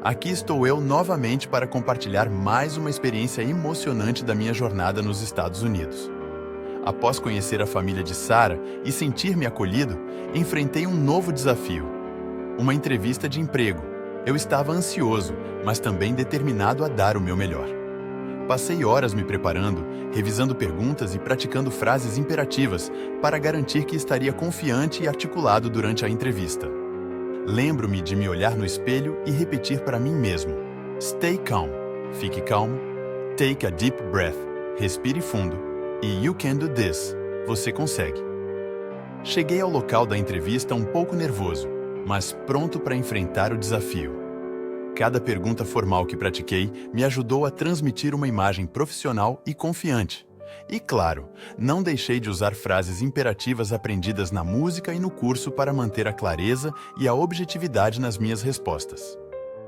Aqui estou eu novamente para compartilhar mais uma experiência emocionante da minha jornada nos Estados Unidos. Após conhecer a família de Sarah e sentir-me acolhido, enfrentei um novo desafio. Uma entrevista de emprego. Eu estava ansioso, mas também determinado a dar o meu melhor. Passei horas me preparando, revisando perguntas e praticando frases imperativas para garantir que estaria confiante e articulado durante a entrevista. Lembro-me de me olhar no espelho e repetir para mim mesmo: Stay calm, fique calmo, take a deep breath, respire fundo e you can do this, você consegue. Cheguei ao local da entrevista um pouco nervoso, mas pronto para enfrentar o desafio. Cada pergunta formal que pratiquei me ajudou a transmitir uma imagem profissional e confiante. E claro, não deixei de usar frases imperativas aprendidas na música e no curso para manter a clareza e a objetividade nas minhas respostas.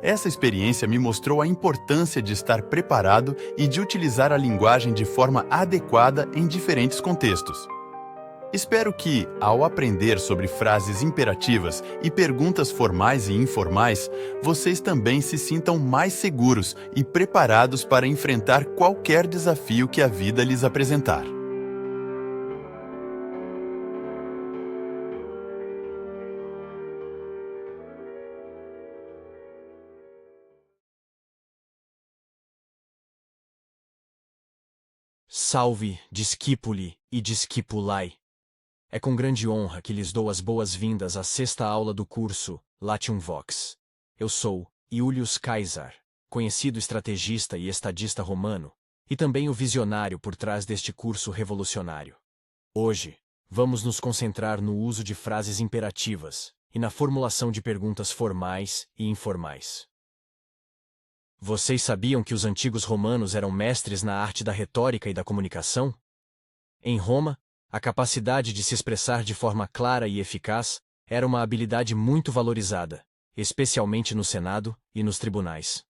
Essa experiência me mostrou a importância de estar preparado e de utilizar a linguagem de forma adequada em diferentes contextos. Espero que, ao aprender sobre frases imperativas e perguntas formais e informais, vocês também se sintam mais seguros e preparados para enfrentar qualquer desafio que a vida lhes apresentar. Salve, discípuli e discipulai. É com grande honra que lhes dou as boas-vindas à sexta aula do curso Latium Vox. Eu sou Iulius Caesar, conhecido estrategista e estadista romano, e também o visionário por trás deste curso revolucionário. Hoje, vamos nos concentrar no uso de frases imperativas e na formulação de perguntas formais e informais. Vocês sabiam que os antigos romanos eram mestres na arte da retórica e da comunicação? Em Roma, a capacidade de se expressar de forma clara e eficaz era uma habilidade muito valorizada, especialmente no Senado e nos tribunais.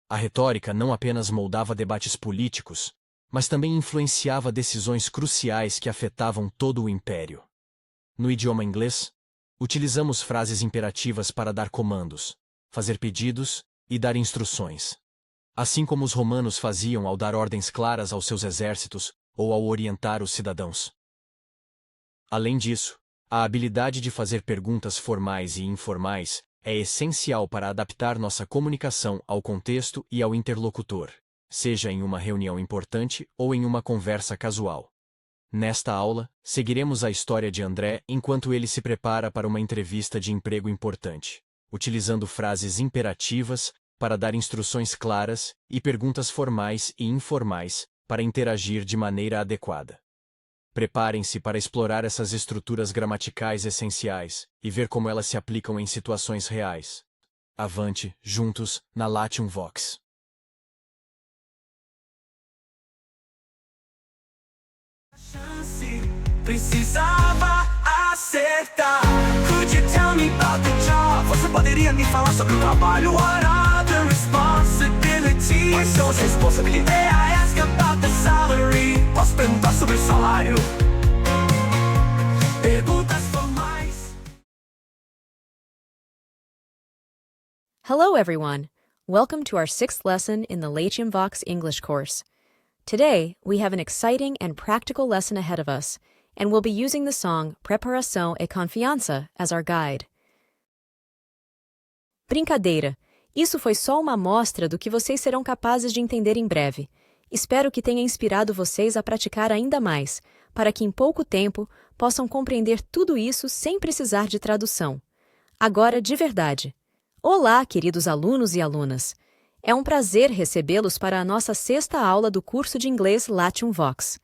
A retórica não apenas moldava debates políticos, mas também influenciava decisões cruciais que afetavam todo o império. No idioma inglês, utilizamos frases imperativas para dar comandos, fazer pedidos e dar instruções. Assim como os romanos faziam ao dar ordens claras aos seus exércitos ou ao orientar os cidadãos. Além disso, a habilidade de fazer perguntas formais e informais é essencial para adaptar nossa comunicação ao contexto e ao interlocutor, seja em uma reunião importante ou em uma conversa casual. Nesta aula, seguiremos a história de André enquanto ele se prepara para uma entrevista de emprego importante, utilizando frases imperativas para dar instruções claras e perguntas formais e informais para interagir de maneira adequada. Preparem-se para explorar essas estruturas gramaticais essenciais e ver como elas se aplicam em situações reais. Avante, juntos, na Latium Vox. Precisava acertar. Could you tell me about the job? Você poderia me falar sobre o trabalho? What are the responsibilities? Quais são as responsabilidades? May I ask about the salary? Posso perguntar sobre o salário? Perguntas formais. Hello everyone! Welcome to our 6th lesson in the Latium Vox English course. Today, we have an exciting and practical lesson ahead of us, and we'll be using the song Preparação e Confiança as our guide. Brincadeira! Isso foi só uma amostra do que vocês serão capazes de entender em breve. Espero que tenha inspirado vocês a praticar ainda mais, para que em pouco tempo possam compreender tudo isso sem precisar de tradução. Agora, de verdade. Olá, queridos alunos e alunas! É um prazer recebê-los para a nossa sexta aula do curso de inglês Latium Vox.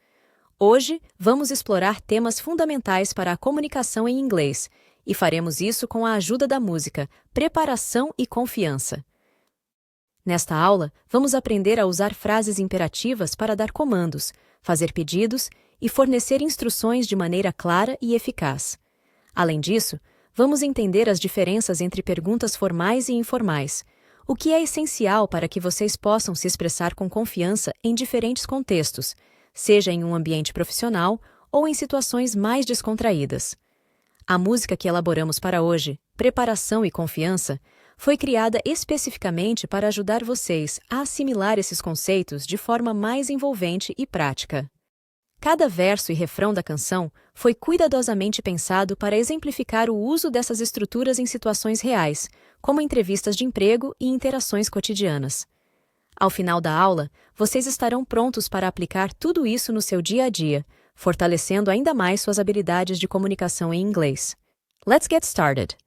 Hoje, vamos explorar temas fundamentais para a comunicação em inglês, e faremos isso com a ajuda da música Preparação e Confiança. Nesta aula, vamos aprender a usar frases imperativas para dar comandos, fazer pedidos e fornecer instruções de maneira clara e eficaz. Além disso, vamos entender as diferenças entre perguntas formais e informais, o que é essencial para que vocês possam se expressar com confiança em diferentes contextos, seja em um ambiente profissional ou em situações mais descontraídas. A música que elaboramos para hoje, Preparação e Confiança, foi criada especificamente para ajudar vocês a assimilar esses conceitos de forma mais envolvente e prática. Cada verso e refrão da canção foi cuidadosamente pensado para exemplificar o uso dessas estruturas em situações reais, como entrevistas de emprego e interações cotidianas. Ao final da aula, vocês estarão prontos para aplicar tudo isso no seu dia a dia, fortalecendo ainda mais suas habilidades de comunicação em inglês. Let's get started!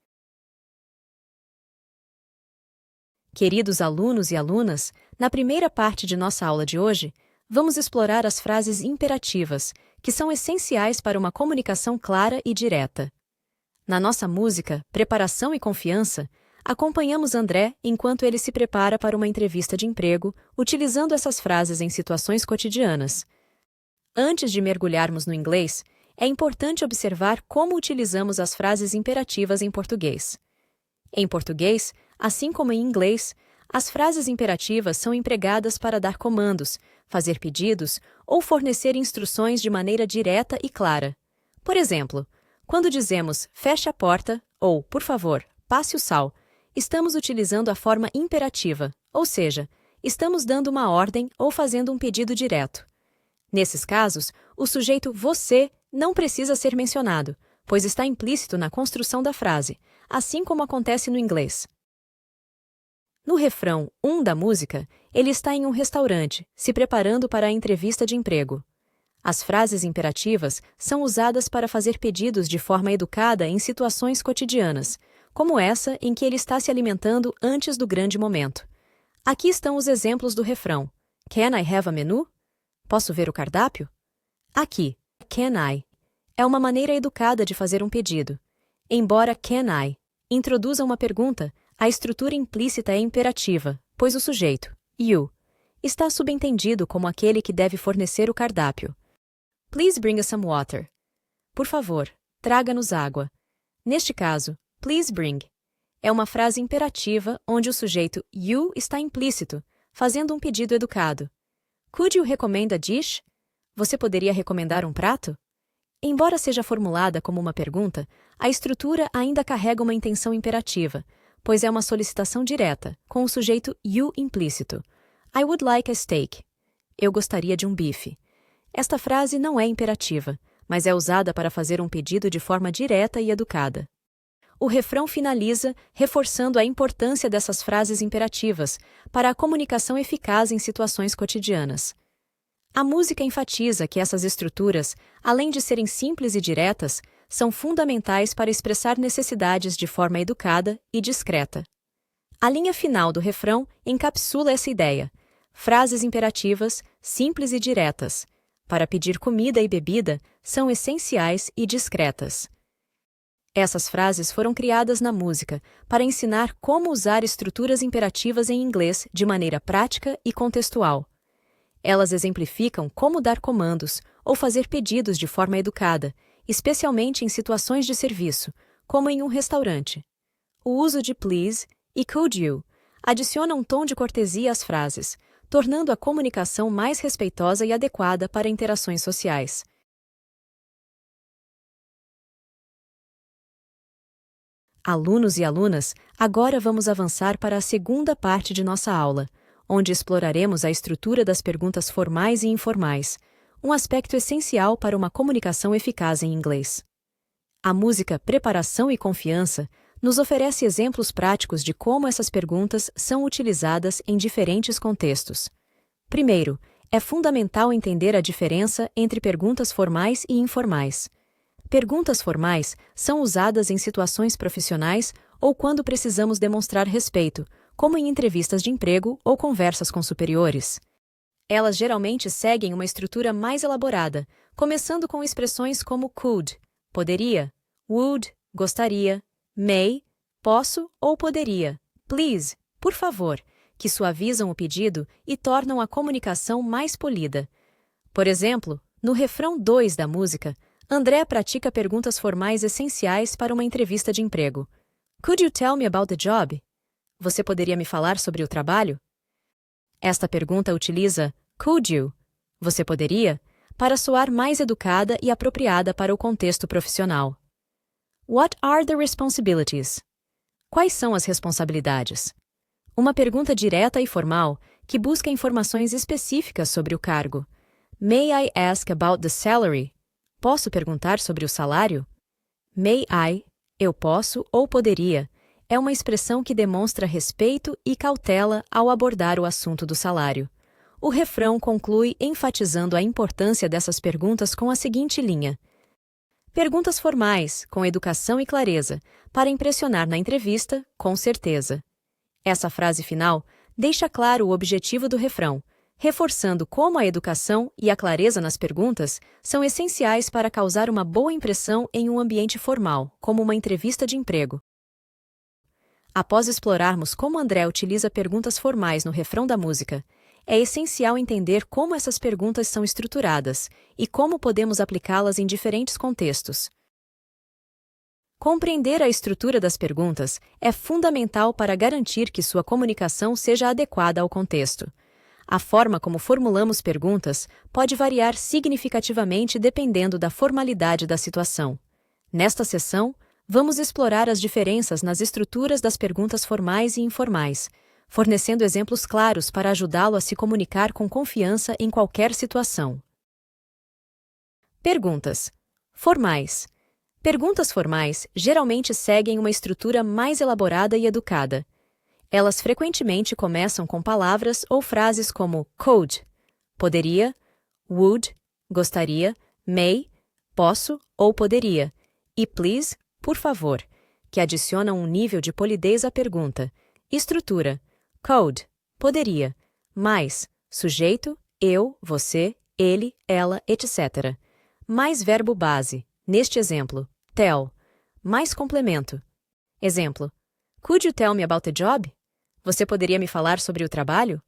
Queridos alunos e alunas, na primeira parte de nossa aula de hoje, vamos explorar as frases imperativas, que são essenciais para uma comunicação clara e direta. Na nossa música, Preparação e Confiança, acompanhamos André enquanto ele se prepara para uma entrevista de emprego, utilizando essas frases em situações cotidianas. Antes de mergulharmos no inglês, é importante observar como utilizamos as frases imperativas em português. Em português, assim como em inglês, as frases imperativas são empregadas para dar comandos, fazer pedidos ou fornecer instruções de maneira direta e clara. Por exemplo, quando dizemos feche a porta ou, por favor, passe o sal, estamos utilizando a forma imperativa, ou seja, estamos dando uma ordem ou fazendo um pedido direto. Nesses casos, o sujeito você não precisa ser mencionado, pois está implícito na construção da frase, assim como acontece no inglês. No refrão 1 da música, ele está em um restaurante, se preparando para a entrevista de emprego. As frases imperativas são usadas para fazer pedidos de forma educada em situações cotidianas, como essa em que ele está se alimentando antes do grande momento. Aqui estão os exemplos do refrão. Can I have a menu? Posso ver o cardápio? Aqui, can I é uma maneira educada de fazer um pedido. Embora can I introduza uma pergunta, a estrutura implícita é imperativa, pois o sujeito, you, está subentendido como aquele que deve fornecer o cardápio. Please bring us some water. Por favor, traga-nos água. Neste caso, please bring é uma frase imperativa onde o sujeito you está implícito, fazendo um pedido educado. Could you recommend a dish? Você poderia recomendar um prato? Embora seja formulada como uma pergunta, a estrutura ainda carrega uma intenção imperativa, pois é uma solicitação direta, com o sujeito you implícito. I would like a steak. Eu gostaria de um bife. Esta frase não é imperativa, mas é usada para fazer um pedido de forma direta e educada. O refrão finaliza reforçando a importância dessas frases imperativas para a comunicação eficaz em situações cotidianas. A música enfatiza que essas estruturas, além de serem simples e diretas, são fundamentais para expressar necessidades de forma educada e discreta. A linha final do refrão encapsula essa ideia. Frases imperativas, simples e diretas, para pedir comida e bebida, são essenciais e discretas. Essas frases foram criadas na música para ensinar como usar estruturas imperativas em inglês de maneira prática e contextual. Elas exemplificam como dar comandos ou fazer pedidos de forma educada, especialmente em situações de serviço, como em um restaurante. O uso de please e could you adiciona um tom de cortesia às frases, tornando a comunicação mais respeitosa e adequada para interações sociais. Alunos e alunas, agora vamos avançar para a segunda parte de nossa aula, onde exploraremos a estrutura das perguntas formais e informais, um aspecto essencial para uma comunicação eficaz em inglês. A música Preparação e Confiança nos oferece exemplos práticos de como essas perguntas são utilizadas em diferentes contextos. Primeiro, é fundamental entender a diferença entre perguntas formais e informais. Perguntas formais são usadas em situações profissionais ou quando precisamos demonstrar respeito, como em entrevistas de emprego ou conversas com superiores. Elas geralmente seguem uma estrutura mais elaborada, começando com expressões como could, poderia, would, gostaria, may, posso ou poderia, please, por favor, que suavizam o pedido e tornam a comunicação mais polida. Por exemplo, no refrão 2 da música, André pratica perguntas formais essenciais para uma entrevista de emprego. Could you tell me about the job? Você poderia me falar sobre o trabalho? Esta pergunta utiliza could you, você poderia, para soar mais educada e apropriada para o contexto profissional. What are the responsibilities? Quais são as responsabilidades? Uma pergunta direta e formal que busca informações específicas sobre o cargo. May I ask about the salary? Posso perguntar sobre o salário? May I, eu posso ou poderia, é uma expressão que demonstra respeito e cautela ao abordar o assunto do salário. O refrão conclui enfatizando a importância dessas perguntas com a seguinte linha: perguntas formais, com educação e clareza, para impressionar na entrevista, com certeza. Essa frase final deixa claro o objetivo do refrão, reforçando como a educação e a clareza nas perguntas são essenciais para causar uma boa impressão em um ambiente formal, como uma entrevista de emprego. Após explorarmos como André utiliza perguntas formais no refrão da música, é essencial entender como essas perguntas são estruturadas e como podemos aplicá-las em diferentes contextos. Compreender a estrutura das perguntas é fundamental para garantir que sua comunicação seja adequada ao contexto. A forma como formulamos perguntas pode variar significativamente dependendo da formalidade da situação. Nesta sessão, vamos explorar as diferenças nas estruturas das perguntas formais e informais, fornecendo exemplos claros para ajudá-lo a se comunicar com confiança em qualquer situação. Perguntas formais. Perguntas formais geralmente seguem uma estrutura mais elaborada e educada. Elas frequentemente começam com palavras ou frases como could, poderia, would, gostaria, may, posso ou poderia, e please, por favor, que adicionam um nível de polidez à pergunta. Estrutura: could, poderia, mais, sujeito, eu, você, ele, ela, etc. Mais verbo base, neste exemplo, tell, mais complemento. Exemplo: could you tell me about the job? Você poderia me falar sobre o trabalho?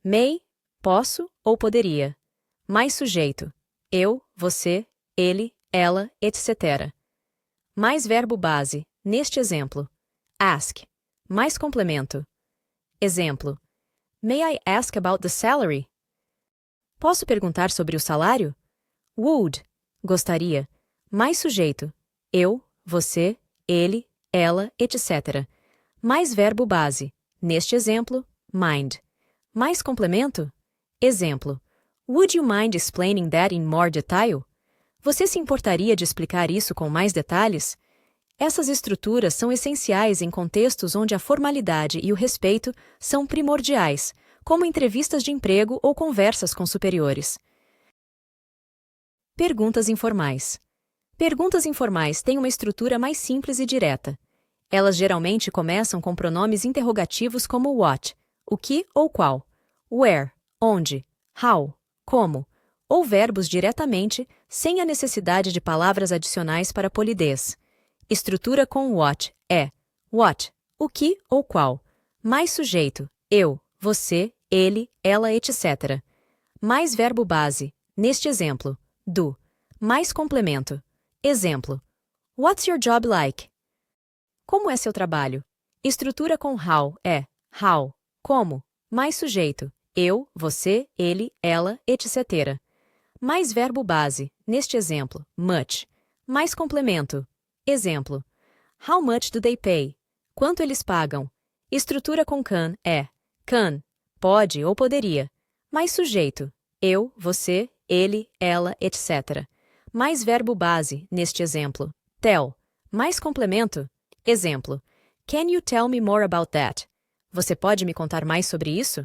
May, posso ou poderia. Mais sujeito: eu, você, ele, ela, etc. Mais verbo base, neste exemplo, ask, mais complemento. Exemplo: May I ask about the salary? Posso perguntar sobre o salário? Would, gostaria, mais sujeito: eu, você, ele, ela, etc. Mais verbo base, neste exemplo, mind. Mais complemento? Exemplo: Would you mind explaining that in more detail? Você se importaria de explicar isso com mais detalhes? Essas estruturas são essenciais em contextos onde a formalidade e o respeito são primordiais, como entrevistas de emprego ou conversas com superiores. Perguntas informais. Perguntas informais têm uma estrutura mais simples e direta. Elas geralmente começam com pronomes interrogativos como what, o que ou qual, where, onde, how, como, ou verbos diretamente, sem a necessidade de palavras adicionais para polidez. Estrutura com what é what, o que ou qual, mais sujeito, eu, você, ele, ela, etc. Mais verbo base, neste exemplo, do, mais complemento. Exemplo: What's your job like? Como é seu trabalho? Estrutura com how é how, como, mais sujeito, eu, você, ele, ela, etc. Mais verbo base, neste exemplo, much, mais complemento. Exemplo: How much do they pay? Quanto eles pagam? Estrutura com can é can, pode ou poderia. Mais sujeito, eu, você, ele, ela, etc. Mais verbo base, neste exemplo, tell. Mais complemento. Exemplo: Can you tell me more about that? Você pode me contar mais sobre isso?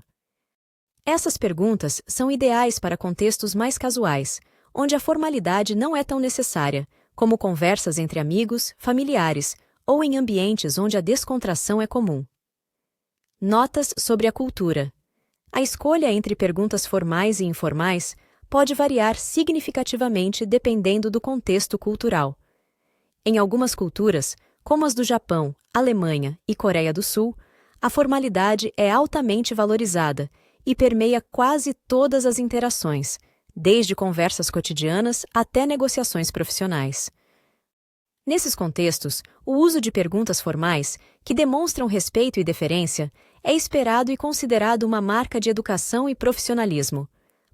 Essas perguntas são ideais para contextos mais casuais, onde a formalidade não é tão necessária, como conversas entre amigos, familiares ou em ambientes onde a descontração é comum. Notas sobre a cultura. A escolha entre perguntas formais e informais pode variar significativamente dependendo do contexto cultural. Em algumas culturas, como as do Japão, Alemanha e Coreia do Sul, a formalidade é altamente valorizada e permeia quase todas as interações, desde conversas cotidianas até negociações profissionais. Nesses contextos, o uso de perguntas formais, que demonstram respeito e deferência, é esperado e considerado uma marca de educação e profissionalismo.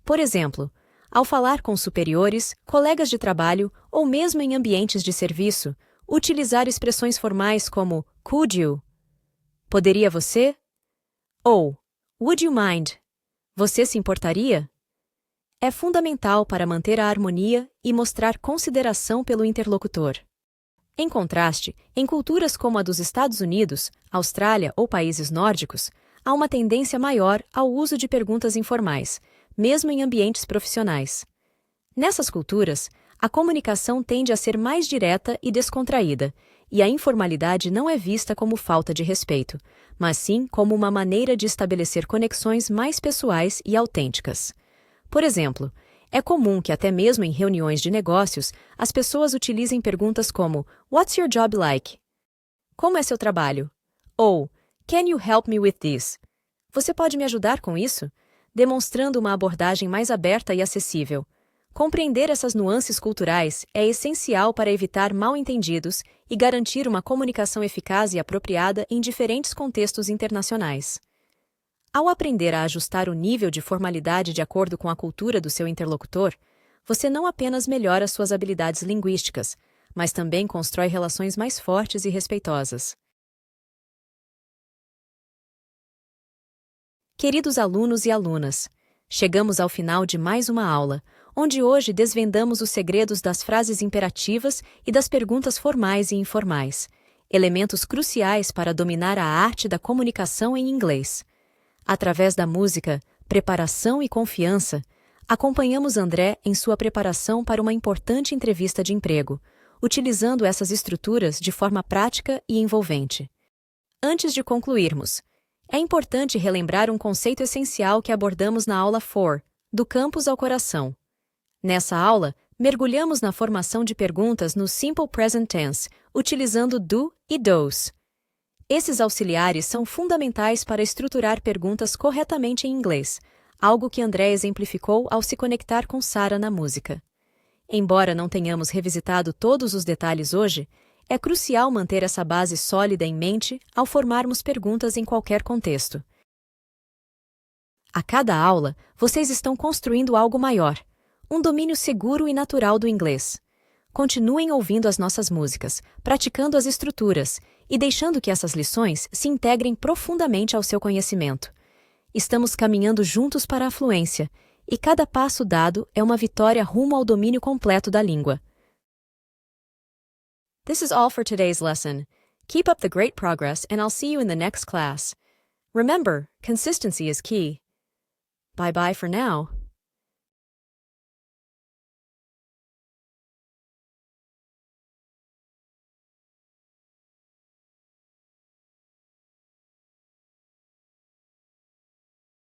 Por exemplo, ao falar com superiores, colegas de trabalho ou mesmo em ambientes de serviço, utilizar expressões formais como could you, Poderia você? Ou, would you mind? Você se importaria? É fundamental para manter a harmonia e mostrar consideração pelo interlocutor. Em contraste, em culturas como a dos Estados Unidos, Austrália ou países nórdicos, há uma tendência maior ao uso de perguntas informais, mesmo em ambientes profissionais. Nessas culturas, a comunicação tende a ser mais direta e descontraída, e a informalidade não é vista como falta de respeito, mas sim como uma maneira de estabelecer conexões mais pessoais e autênticas. Por exemplo, é comum que até mesmo em reuniões de negócios, as pessoas utilizem perguntas como "What's your job like?" Como é seu trabalho? Ou "Can you help me with this?" Você pode me ajudar com isso? Demonstrando uma abordagem mais aberta e acessível. Compreender essas nuances culturais é essencial para evitar mal-entendidos e garantir uma comunicação eficaz e apropriada em diferentes contextos internacionais. Ao aprender a ajustar o nível de formalidade de acordo com a cultura do seu interlocutor, você não apenas melhora suas habilidades linguísticas, mas também constrói relações mais fortes e respeitosas. Queridos alunos e alunas, chegamos ao final de mais uma aula, onde hoje desvendamos os segredos das frases imperativas e das perguntas formais e informais, elementos cruciais para dominar a arte da comunicação em inglês. Através da música Preparação e Confiança, acompanhamos André em sua preparação para uma importante entrevista de emprego, utilizando essas estruturas de forma prática e envolvente. Antes de concluirmos, é importante relembrar um conceito essencial que abordamos na aula 4, do campus ao coração. Nessa aula, mergulhamos na formação de perguntas no Simple Present Tense, utilizando do e does. Esses auxiliares são fundamentais para estruturar perguntas corretamente em inglês, algo que André exemplificou ao se conectar com Sarah na música. Embora não tenhamos revisitado todos os detalhes hoje, é crucial manter essa base sólida em mente ao formarmos perguntas em qualquer contexto. A cada aula, vocês estão construindo algo maior, um domínio seguro e natural do inglês. Continuem ouvindo as nossas músicas, praticando as estruturas e deixando que essas lições se integrem profundamente ao seu conhecimento. Estamos caminhando juntos para a fluência, e cada passo dado é uma vitória rumo ao domínio completo da língua. This is all for today's lesson. Keep up the great progress and I'll see you in the next class. Remember, consistency is key. Bye-bye for now.